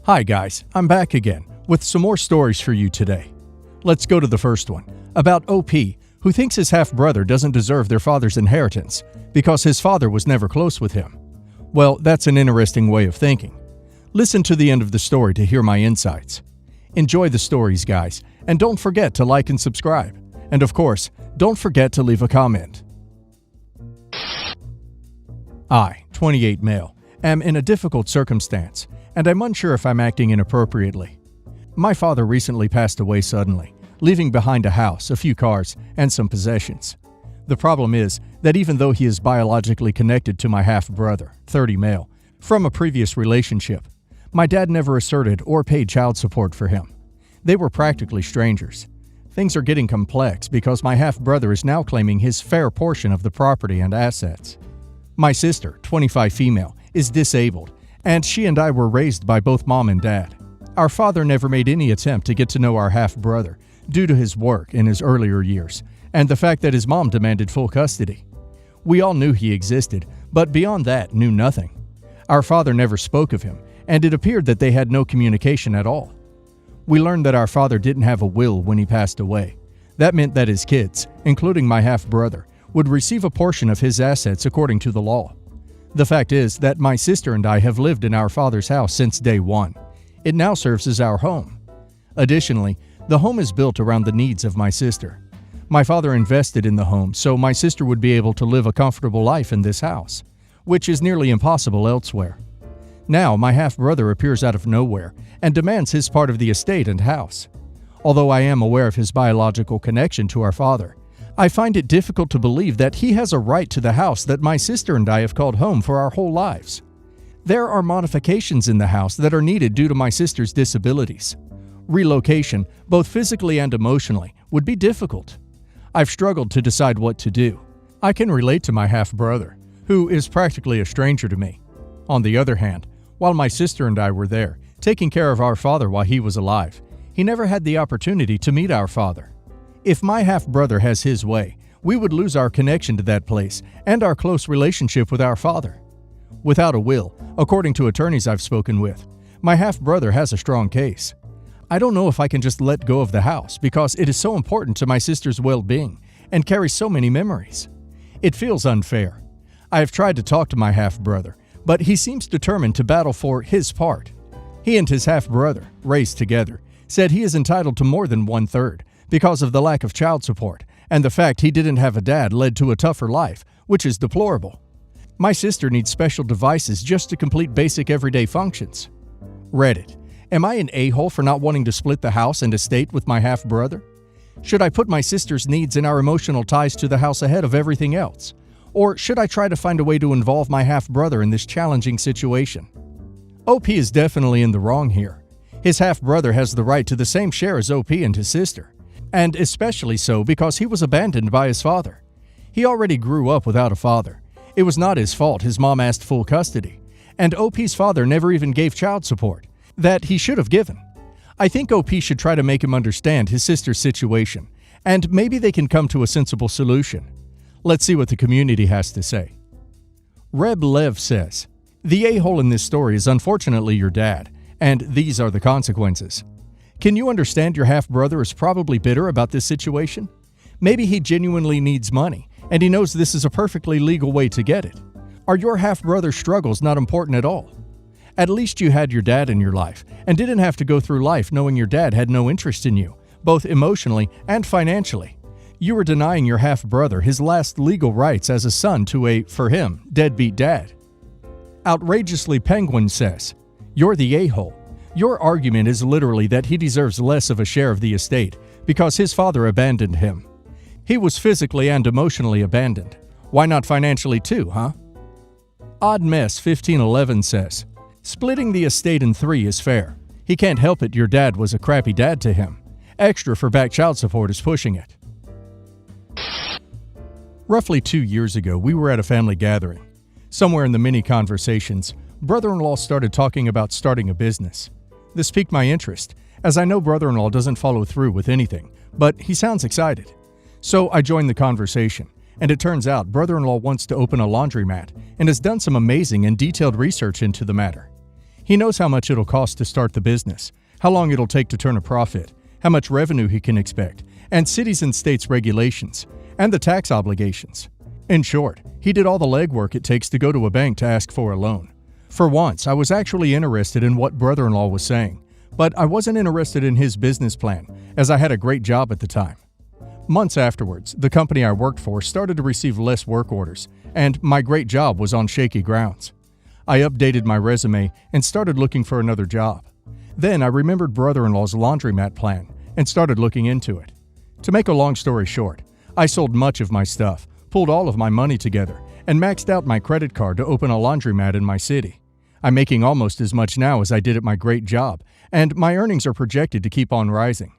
Hi guys, I'm back again with some more stories for you today. Let's go to the first one, about OP, who thinks his half-brother doesn't deserve their father's inheritance because his father was never close with him. Well, that's an interesting way of thinking. Listen to the end of the story to hear my insights. Enjoy the stories, guys, and don't forget to like and subscribe. And of course, don't forget to leave a comment. I, 28 male, am in a difficult circumstance, and I'm unsure if I'm acting inappropriately. My father recently passed away suddenly, leaving behind a house, a few cars, and some possessions. The problem is that even though he is biologically connected to my half-brother, 30 male, from a previous relationship, my dad never asserted or paid child support for him. They were practically strangers. Things are getting complex because my half-brother is now claiming his fair portion of the property and assets. My sister, 25 female, is disabled, and she and I were raised by both mom and dad. Our father never made any attempt to get to know our half-brother due to his work in his earlier years and the fact that his mom demanded full custody. We all knew he existed, but beyond that, knew nothing. Our father never spoke of him, and it appeared that they had no communication at all. We learned that our father didn't have a will when he passed away. That meant that his kids, including my half-brother, would receive a portion of his assets according to the law. The fact is that my sister and I have lived in our father's house since day one. It now serves as our home. Additionally, the home is built around the needs of my sister. My father invested in the home so my sister would be able to live a comfortable life in this house, which is nearly impossible elsewhere. Now, my half-brother appears out of nowhere and demands his part of the estate and house. Although I am aware of his biological connection to our father, I find it difficult to believe that he has a right to the house that my sister and I have called home for our whole lives. There are modifications in the house that are needed due to my sister's disabilities. Relocation, both physically and emotionally, would be difficult. I've struggled to decide what to do. I can relate to my half-brother, who is practically a stranger to me. On the other hand, while my sister and I were there, taking care of our father while he was alive, he never had the opportunity to meet our father. If my half-brother has his way, we would lose our connection to that place and our close relationship with our father. Without a will, according to attorneys I've spoken with, my half-brother has a strong case. I don't know if I can just let go of the house because it is so important to my sister's well-being and carries so many memories. It feels unfair. I have tried to talk to my half-brother, but he seems determined to battle for his part. He and his half-brother, raised together, said he is entitled to more than 1/3 because of the lack of child support, and the fact he didn't have a dad led to a tougher life, which is deplorable. My sister needs special devices just to complete basic everyday functions. Reddit: am I an a-hole for not wanting to split the house and estate with my half-brother? Should I put my sister's needs and our emotional ties to the house ahead of everything else? Or should I try to find a way to involve my half-brother in this challenging situation? OP is definitely in the wrong here. His half-brother has the right to the same share as OP and his sister, and especially so because he was abandoned by his father. He already grew up without a father. It was not his fault his mom asked full custody, and OP's father never even gave child support that he should have given. I think OP should try to make him understand his sister's situation, and maybe they can come to a sensible solution. Let's see what the community has to say. Reb Lev says, "The a-hole in this story is unfortunately your dad, and these are the consequences. Can you understand your half-brother is probably bitter about this situation? Maybe he genuinely needs money, and he knows this is a perfectly legal way to get it. Are your half-brother's struggles not important at all? At least you had your dad in your life, and didn't have to go through life knowing your dad had no interest in you, both emotionally and financially. You were denying your half-brother his last legal rights as a son to a, for him, deadbeat dad." Outrageously Penguin says, "You're the a-hole. Your argument is literally that he deserves less of a share of the estate because his father abandoned him. He was physically and emotionally abandoned. Why not financially too, huh?" Odd Mess 1511 says, "Splitting the estate in 3 is fair. He can't help it your dad was a crappy dad to him. Extra for back child support is pushing it." Roughly 2 years ago, we were at a family gathering. Somewhere in the mini conversations, brother-in-law started talking about starting a business. This piqued my interest, as I know brother-in-law doesn't follow through with anything, but he sounds excited. So I joined the conversation, and it turns out brother-in-law wants to open a laundromat and has done some amazing and detailed research into the matter. He knows how much it'll cost to start the business, how long it'll take to turn a profit, how much revenue he can expect, and cities and states' regulations, and the tax obligations. In short, he did all the legwork it takes to go to a bank to ask for a loan. For once, I was actually interested in what brother-in-law was saying, but I wasn't interested in his business plan, as I had a great job at the time. Months afterwards, the company I worked for started to receive less work orders, and my great job was on shaky grounds. I updated my resume and started looking for another job. Then I remembered brother-in-law's laundromat plan and started looking into it. To make a long story short, I sold much of my stuff, pulled all of my money together, and maxed out my credit card to open a laundromat in my city. I'm making almost as much now as I did at my great job, and my earnings are projected to keep on rising.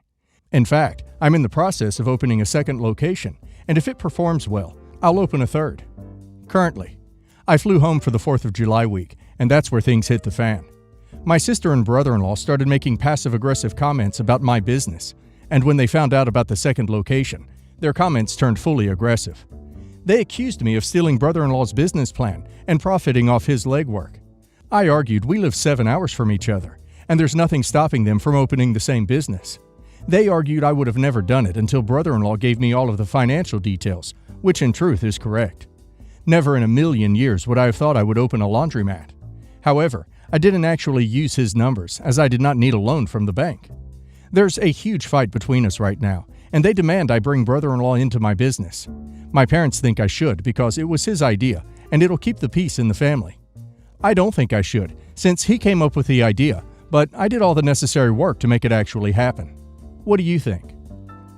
In fact, I'm in the process of opening a second location, and if it performs well, I'll open a third. Currently, I flew home for the 4th of July week, and that's where things hit the fan. My sister and brother-in-law started making passive-aggressive comments about my business, and when they found out about the second location, their comments turned fully aggressive. They accused me of stealing brother-in-law's business plan and profiting off his legwork. I argued we live 7 hours from each other, and there's nothing stopping them from opening the same business. They argued I would have never done it until brother-in-law gave me all of the financial details, which in truth is correct. Never in a million years would I have thought I would open a laundromat. However, I didn't actually use his numbers, as I did not need a loan from the bank. There's a huge fight between us right now, and they demand I bring brother-in-law into my business. My parents think I should because it was his idea, and it'll keep the peace in the family. I don't think I should, since he came up with the idea, but I did all the necessary work to make it actually happen. What do you think?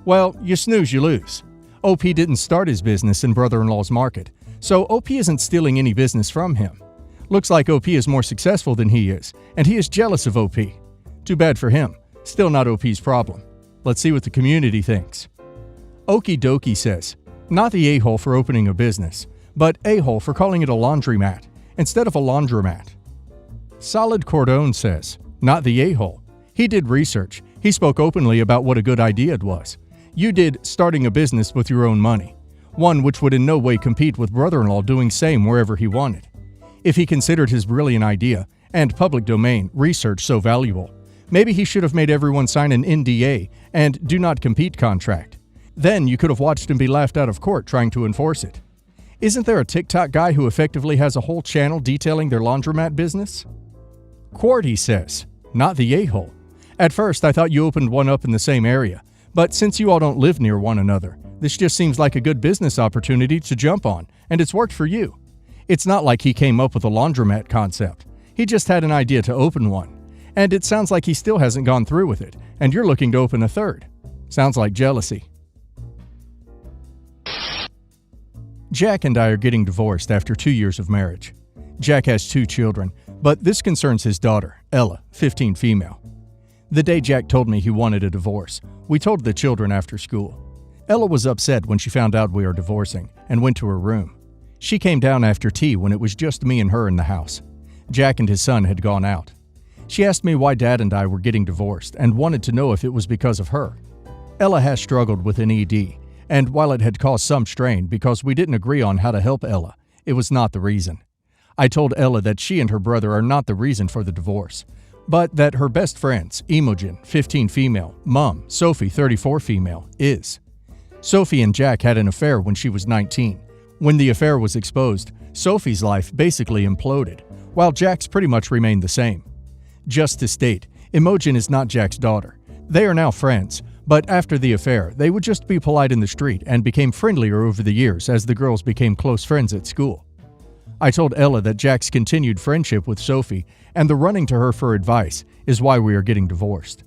Well, you snooze, you lose. OP didn't start his business in brother-in-law's market, so OP isn't stealing any business from him. Looks like OP is more successful than he is, and he is jealous of OP. Too bad for him. Still not OP's problem. Let's see what the community thinks. Okie Dokie says, not the a-hole for opening a business, but a-hole for calling it a laundromat instead of a laundromat. Solid Cordone says, not the a-hole. He did research. He spoke openly about what a good idea it was. You did starting a business with your own money, one which would in no way compete with brother-in-law doing same wherever he wanted. If he considered his brilliant idea and public domain research so valuable, maybe he should have made everyone sign an NDA and do not compete contract. Then you could have watched him be laughed out of court trying to enforce it. Isn't there a TikTok guy who effectively has a whole channel detailing their laundromat business? Quarty says, not the a-hole. At first, I thought you opened one up in the same area, but since you all don't live near one another, this just seems like a good business opportunity to jump on, and it's worked for you. It's not like he came up with a laundromat concept. He just had an idea to open one. And it sounds like he still hasn't gone through with it, and you're looking to open a third. Sounds like jealousy. Jack and I are getting divorced after 2 years of marriage. Jack has 2 children, but this concerns his daughter, Ella, 15 female. The day Jack told me he wanted a divorce, we told the children after school. Ella was upset when she found out we are divorcing and went to her room. She came down after tea when it was just me and her in the house. Jack and his son had gone out. She asked me why Dad and I were getting divorced and wanted to know if it was because of her. Ella has struggled with an ED, and while it had caused some strain because we didn't agree on how to help Ella, it was not the reason. I told Ella that she and her brother are not the reason for the divorce, but that her best friends, Imogen, 15 female, Mom, Sophie, 34 female, is. Sophie and Jack had an affair when she was 19. When the affair was exposed, Sophie's life basically imploded, while Jack's pretty much remained the same. Just to state, Imogen is not Jack's daughter. They are now friends, but after the affair, they would just be polite in the street and became friendlier over the years as the girls became close friends at school. I told Ella that Jack's continued friendship with Sophie and the running to her for advice is why we are getting divorced.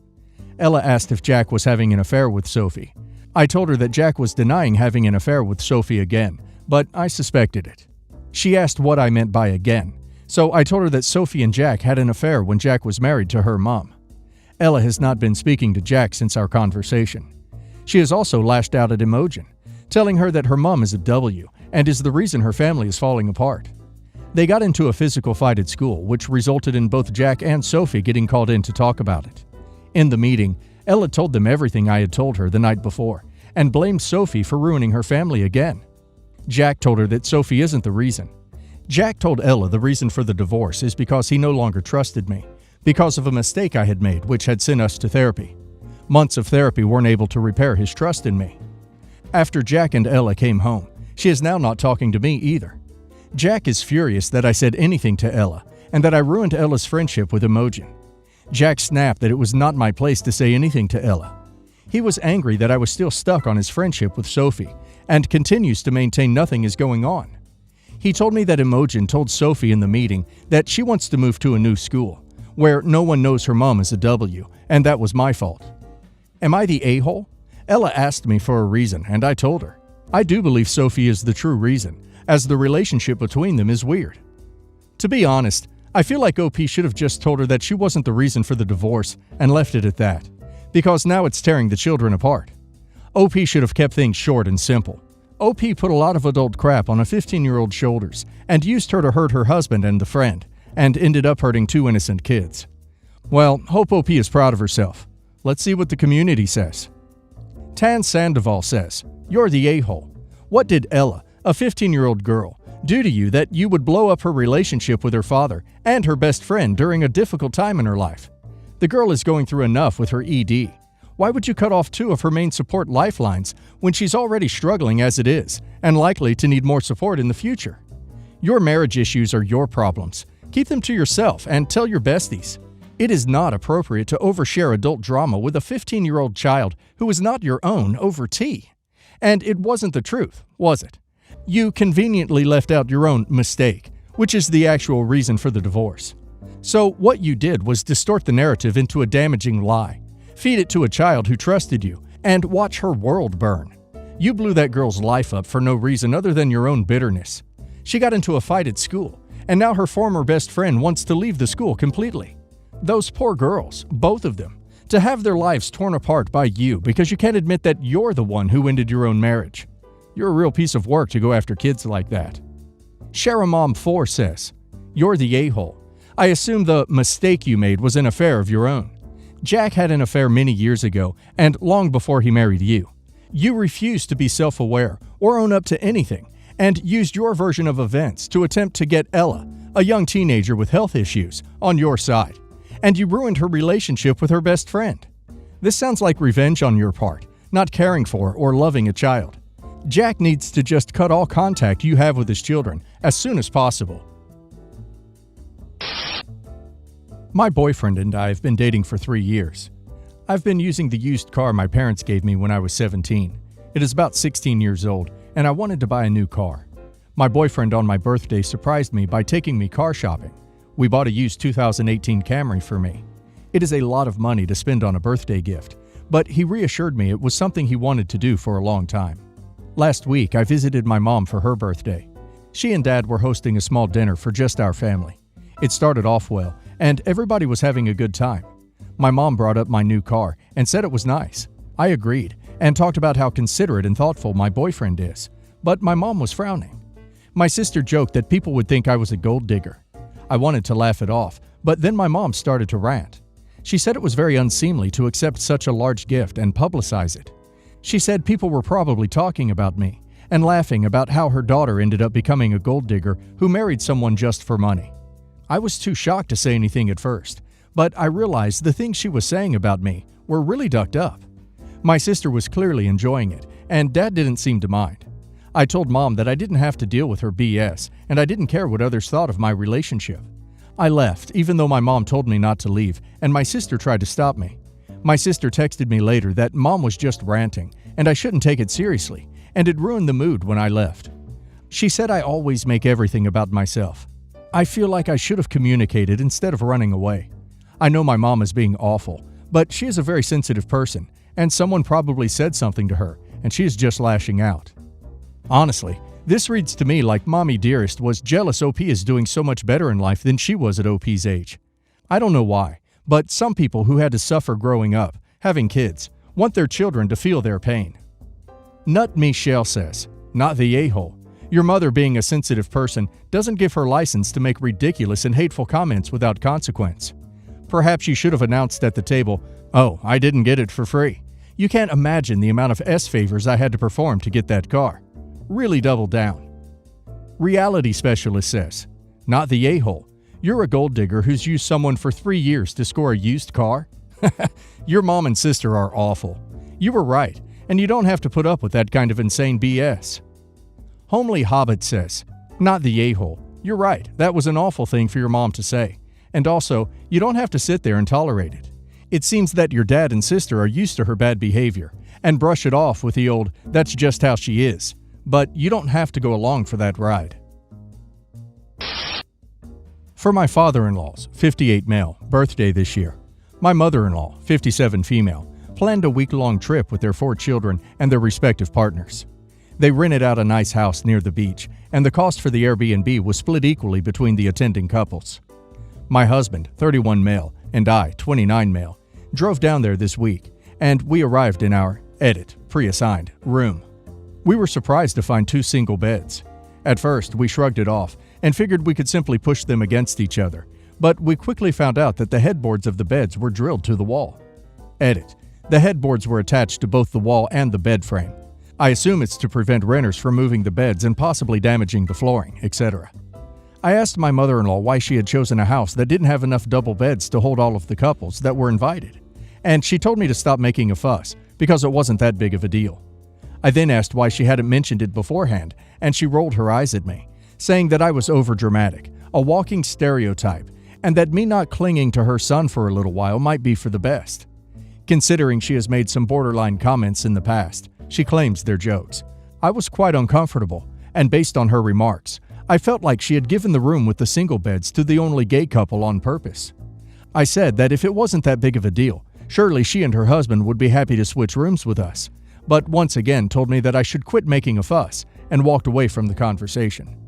Ella asked if Jack was having an affair with Sophie. I told her that Jack was denying having an affair with Sophie again, but I suspected it. She asked what I meant by again, so I told her that Sophie and Jack had an affair when Jack was married to her mom. Ella has not been speaking to Jack since our conversation. She has also lashed out at Imogen, telling her that her mom is a W and is the reason her family is falling apart. They got into a physical fight at school, which resulted in both Jack and Sophie getting called in to talk about it. In the meeting, Ella told them everything I had told her the night before and blamed Sophie for ruining her family again. Jack told her that Sophie isn't the reason. Jack told Ella the reason for the divorce is because he no longer trusted me, because of a mistake I had made which had sent us to therapy. Months of therapy weren't able to repair his trust in me. After Jack and Ella came home, she is now not talking to me either. Jack is furious that I said anything to Ella and that I ruined Ella's friendship with Imogen. Jack snapped that it was not my place to say anything to Ella. He was angry that I was still stuck on his friendship with Sophie and continues to maintain nothing is going on. He told me that Imogen told Sophie in the meeting that she wants to move to a new school, where no one knows her mom is a W, and that was my fault. Am I the a-hole? Ella asked me for a reason, and I told her. I do believe Sophie is the true reason, as the relationship between them is weird. To be honest, I feel like OP should have just told her that she wasn't the reason for the divorce and left it at that, because now it's tearing the children apart. OP should have kept things short and simple. OP put a lot of adult crap on a 15-year-old's shoulders and used her to hurt her husband and the friend, and ended up hurting 2 innocent kids. Well, hope OP is proud of herself. Let's see what the community says. Tan Sandoval says, "You're the a-hole. What did Ella, a 15-year-old girl, do to you that you would blow up her relationship with her father and her best friend during a difficult time in her life? The girl is going through enough with her ED. Why would you cut off 2 of her main support lifelines when she's already struggling as it is and likely to need more support in the future? Your marriage issues are your problems. Keep them to yourself and tell your besties. It is not appropriate to overshare adult drama with a 15-year-old child who is not your own over tea. And it wasn't the truth, was it? You conveniently left out your own mistake, which is the actual reason for the divorce. So what you did was distort the narrative into a damaging lie, feed it to a child who trusted you, and watch her world burn. You blew that girl's life up for no reason other than your own bitterness. She got into a fight at school, and now her former best friend wants to leave the school completely. Those poor girls, both of them, to have their lives torn apart by you because you can't admit that you're the one who ended your own marriage. You're a real piece of work to go after kids like that." Sharamom4 says, "You're the a-hole. I assume the mistake you made was an affair of your own. Jack had an affair many years ago and long before he married you. You refused to be self-aware or own up to anything and used your version of events to attempt to get Ella, a young teenager with health issues, on your side. And you ruined her relationship with her best friend. This sounds like revenge on your part, not caring for or loving a child. Jack needs to just cut all contact you have with his children as soon as possible." My boyfriend and I have been dating for 3 years. I've been using the used car my parents gave me when I was 17. It is about 16 years old, and I wanted to buy a new car. My boyfriend on my birthday surprised me by taking me car shopping. We bought a used 2018 Camry for me. It is a lot of money to spend on a birthday gift, but he reassured me it was something he wanted to do for a long time. Last week, I visited my mom for her birthday. She and Dad were hosting a small dinner for just our family. It started off well, and everybody was having a good time. My mom brought up my new car and said it was nice. I agreed, and talked about how considerate and thoughtful my boyfriend is, but my mom was frowning. My sister joked that people would think I was a gold digger. I wanted to laugh it off, but then my mom started to rant. She said it was very unseemly to accept such a large gift and publicize it. She said people were probably talking about me and laughing about how her daughter ended up becoming a gold digger who married someone just for money. I was too shocked to say anything at first, but I realized the things she was saying about me were really ducked up. My sister was clearly enjoying it, and Dad didn't seem to mind. I told Mom that I didn't have to deal with her BS, and I didn't care what others thought of my relationship. I left, even though my mom told me not to leave, and my sister tried to stop me. My sister texted me later that Mom was just ranting, and I shouldn't take it seriously, and it ruined the mood when I left. She said I always make everything about myself. I feel like I should have communicated instead of running away. I know my mom is being awful, but she is a very sensitive person, and someone probably said something to her, and she is just lashing out. Honestly, this reads to me like Mommy Dearest was jealous OP is doing so much better in life than she was at OP's age. I don't know why, but some people who had to suffer growing up, having kids, want their children to feel their pain. Nut Michelle says, "Not the a-hole. Your mother, being a sensitive person, doesn't give her license to make ridiculous and hateful comments without consequence. Perhaps you should have announced at the table, 'Oh, I didn't get it for free.' You can't imagine the amount of favors I had to perform to get that car. Really double down." Reality Specialist says, "Not the a-hole. You're a gold digger who's used someone for 3 years to score a used car? Your mom and sister are awful. You were right, and you don't have to put up with that kind of insane BS. Homely Hobbit says, not the a-hole. You're right, that was an awful thing for your mom to say. And also, you don't have to sit there and tolerate it. It seems that your dad and sister are used to her bad behavior and brush it off with the old, that's just how she is. But you don't have to go along for that ride. For my father-in-law's, 58 male, birthday this year, my mother-in-law, 57 female, planned a week-long trip with their 4 children and their respective partners. They rented out a nice house near the beach, and the cost for the Airbnb was split equally between the attending couples. My husband, 31 male, and I, 29 male, drove down there this week, and we arrived in our pre-assigned room. We were surprised to find 2 single beds. At first, we shrugged it off and figured we could simply push them against each other, but we quickly found out that the headboards of the beds were drilled to the wall. The headboards were attached to both the wall and the bed frame. I assume it's to prevent renters from moving the beds and possibly damaging the flooring, etc. I asked my mother-in-law why she had chosen a house that didn't have enough double beds to hold all of the couples that were invited, and she told me to stop making a fuss because it wasn't that big of a deal. I then asked why she hadn't mentioned it beforehand, and she rolled her eyes at me, saying that I was overdramatic, a walking stereotype, and that me not clinging to her son for a little while might be for the best. Considering she has made some borderline comments in the past, she claims they're jokes. I was quite uncomfortable, and based on her remarks, I felt like she had given the room with the single beds to the only gay couple on purpose. I said that if it wasn't that big of a deal, surely she and her husband would be happy to switch rooms with us, but once again told me that I should quit making a fuss and walked away from the conversation.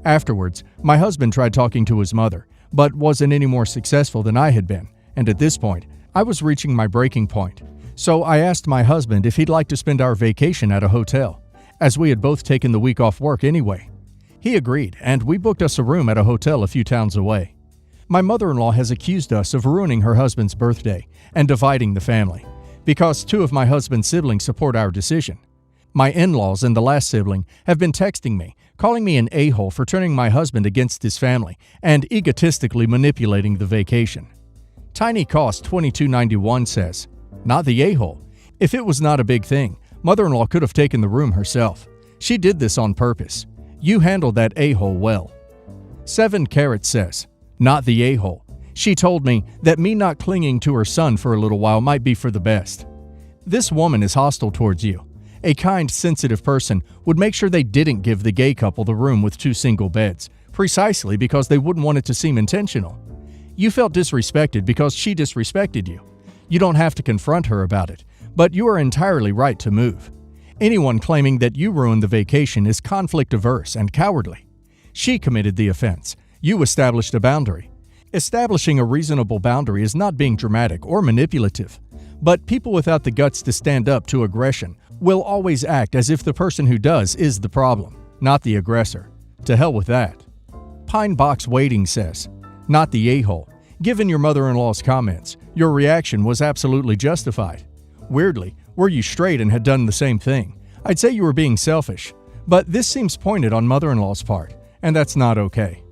Afterwards, my husband tried talking to his mother, but wasn't any more successful than I had been, and at this point, I was reaching my breaking point. So I asked my husband if he'd like to spend our vacation at a hotel, as we had both taken the week off work anyway. He agreed, and we booked us a room at a hotel a few towns away. My mother-in-law has accused us of ruining her husband's birthday and dividing the family, because 2 of my husband's siblings support our decision. My in-laws and the last sibling have been texting me, calling me an a-hole for turning my husband against his family and egotistically manipulating the vacation. Tiny Cost 2291 says, not the a-hole. If it was not a big thing, mother-in-law could have taken the room herself. She did this on purpose. You handled that a-hole well. 7 Carrot says, not the a-hole. She told me that me not clinging to her son for a little while might be for the best. This woman is hostile towards you. A kind, sensitive person would make sure they didn't give the gay couple the room with 2 single beds, precisely because they wouldn't want it to seem intentional. You felt disrespected because she disrespected you. You don't have to confront her about it, but you are entirely right to move. Anyone claiming that you ruined the vacation is conflict-averse and cowardly. She committed the offense. You established a boundary. Establishing a reasonable boundary is not being dramatic or manipulative, but people without the guts to stand up to aggression will always act as if the person who does is the problem, not the aggressor. To hell with that. Pine Box Waiting says, not the a-hole. Given your mother-in-law's comments, your reaction was absolutely justified. Weirdly, were you straight and had done the same thing, I'd say you were being selfish, but this seems pointed on mother-in-law's part, and that's not okay.